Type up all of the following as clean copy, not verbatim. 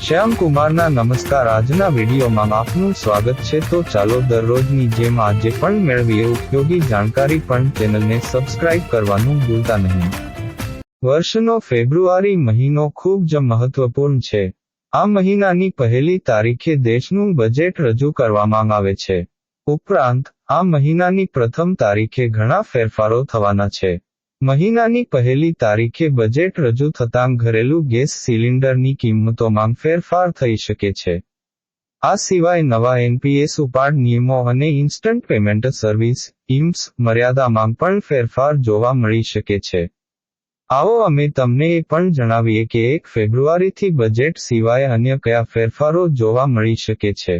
શ્યામ કુમારના નમસ્કાર. આજના વિડીયોમાં આપનું સ્વાગત છે. તો ચાલો દરરોજની જેમ આજે પણ મેળવીએ ઉપયોગી જાણકારી, પણ ચેનલને સબસ્ક્રાઇબ કરવાનું ભૂલતા નહીં. વર્ષનો ફેબ્રુઆરી મહિનો ખૂબ જ મહત્વપૂર્ણ છે. આ મહિનાની પહેલી તારીખે દેશનું બજેટ રજૂ કરવામાં આવે છે. ઉપરાંત આ મહિનાની પ્રથમ તારીખે ઘણા ફેરફારો થવાના છે. મહિનાની પહેલી તારીખે બજેટ રજૂ થતાં ઘરેલું ગેસ સિલિન્ડરની કિંમતોમાં ફેરફાર થઈ શકે છે. આ સિવાય નવા એનપીએસ ઉપાડ નિયમો અને ઇન્સ્ટન્ટ પેમેન્ટ સર્વિસ ઇમ્સ મર્યાદામાં પણ ફેરફાર જોવા મળી શકે છે. આવો અમે તમને એ પણ જણાવીએ કે 1 ફેબ્રુઆરીથી બજેટ સિવાય અન્ય કયા ફેરફારો જોવા મળી શકે છે.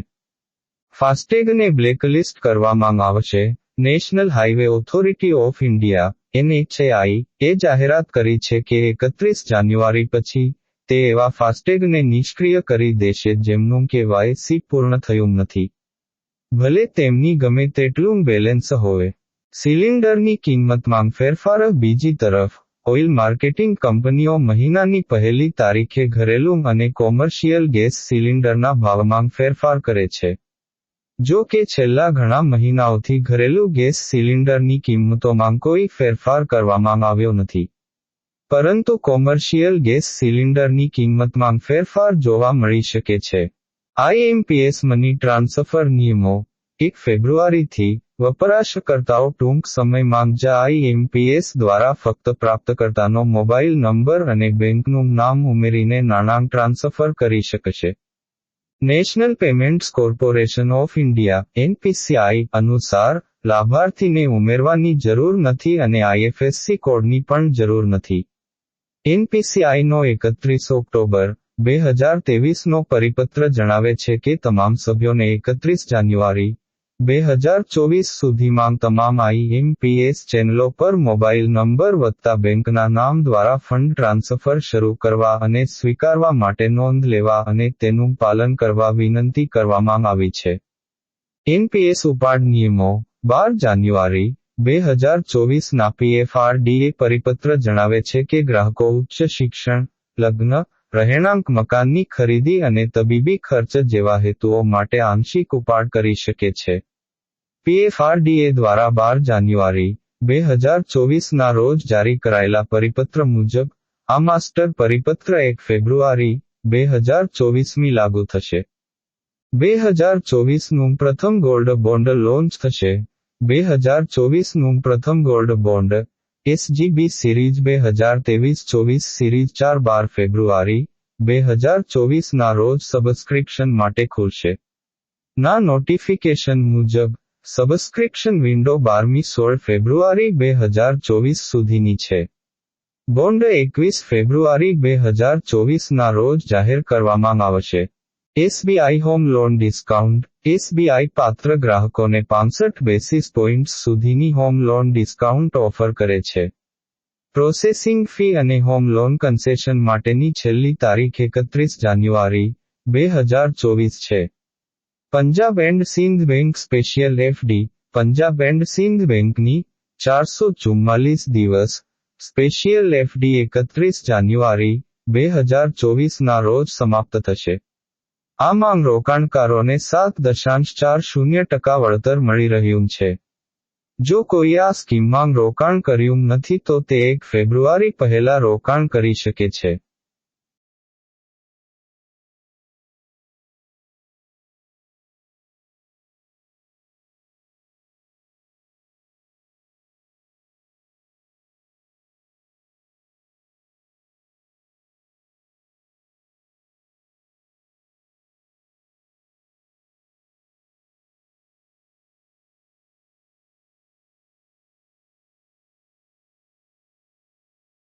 ફાસ્ટેગને બ્લેકલિસ્ટ કરવામાં આવશે. National highway authority of India NHAI એ જાહેરાત કરી છે કે 31 જાન્યુઆરી પછી તે એવા ફાસ્ટેગને નિષ્ક્રિય કરી દેશે જેમનું KYC પૂર્ણ થયું નથી, ભલે તેમની ગમે તેટલું બેલેન્સ હોય. સિલિન્ડરની કિંમતમાં ફેરફાર. બીજી તરફ ઓઇલ માર્કેટિંગ કંપનીઓ મહિનાની પહેલી તારીખે ઘરેલું અને કોમર્શિયલ ગેસ સિલિન્ડરના ભાવમાં ફેરફાર કરે છે. જો કે છેલ્લા ઘણા મહિનાઓથી ઘરેલું ગેસ સિલિન્ડરની કિંમતોમાં કોઈ ફેરફાર કરવામાં આવ્યો નથી, પરંતુ કોમર્શિયલ ગેસ સિલિન્ડરની કિંમતમાં ફેરફાર જોવા મળી શકે છે. IMPS મની ટ્રાન્સફર નિયમો 1 ફેબ્રુઆરીથી વપરાશકર્તાઓ ટૂંક સમયમાં જ IMPS દ્વારા ફક્ત પ્રાપ્તકર્તાનો મોબાઈલ નંબર અને બેંકનું નામ ઉમેરીને નાણાં ટ્રાન્સફર કરી શકશે. National payments corporation of India NPCI અનુસાર લાભાર્થીને ઉમેરવાની જરૂર નથી અને IFSC કોડની પણ જરૂર નથી. NPCIનો 31 ઓક્ટોબર 2023નો પરિપત્ર જણાવે છે કે તમામ સભ્યોને 31 જાન્યુઆરી 2024 સુધીમાં તમામ IMPS ચેનલો પર મોબાઈલ નંબર વત્તા બેંકના નામ દ્વારા ફંડ ટ્રાન્સફર શરૂ કરવા અને સ્વીકારવા માટે નોંધ લેવા અને તેનું પાલન કરવા વિનંતી કરવામાં આવી છે. NPS ઉપાડ નિયમો 12 જાન્યુઆરી 2024ના PFRDA પરિપત્ર જણાવે છે કે ગ્રાહકો ઉચ્ચ શિક્ષણ, લગ્ન, રહેણાંક, મકાનની ખરીદી અને તબીબી ખર્ચ જેવા હેતુઓ માટે આંશિક ઉપાડ કરી શકે છે. PFRDA દ્વારા 12 જાન્યુઆરી 2024ના રોજ જારી કરાયેલા પરિપત્ર મુજબ આ માસ્ટર પરિપત્ર 1 ફેબ્રુઆરી 2024મી લાગુ થશે. 2024નું પ્રથમ ગોલ્ડ બોન્ડ લોન્ચ થશે. 2024નું પ્રથમ gold bond SGB series 2023-24 series 4-12 ફેબ્રુઆરી 2024ના રોજ સબસ્ક્રિપ્શન માટે ખુલશે. ના નોટિફિકેશન મુજબ સબસ્ક્રિપ્શન વિન્ડો 12મી 16 ફેબ્રુઆરી 2024 સુધીની છે. બોન્ડ 21 ફેબ્રુઆરી 2024ના રોજ જાહેર કરવામાં આવશે. SBI home loan discount SBI પાત્ર ગ્રાહકોને 65 બેસિસ પોઇન્ટ્સ સુધીની હોમ લોન ડિસ્કાઉન્ટ ઓફર કરે છે. પ્રોસેસિંગ ફી અને હોમ લોન કન્સેશન માટેની છેલ્લી તારીખ 31 જાન્યુઆરી 2024 છે. Punjab and Sind bank special FD Punjab and Sind બેંકની 444 દિવસ સ્પેશિયલ FD 31 જાન્યુઆરી 2024ના રોજ સમાપ્ત થશે. આમાં રોકાણકારોને 7.40% વળતર મળી રહ્યું છે. જો કોઈ આ સ્કીમમાં રોકાણ કર્યું નથી તો તે 1 ફેબ્રુઆરી પહેલા રોકાણ કરી શકે છે.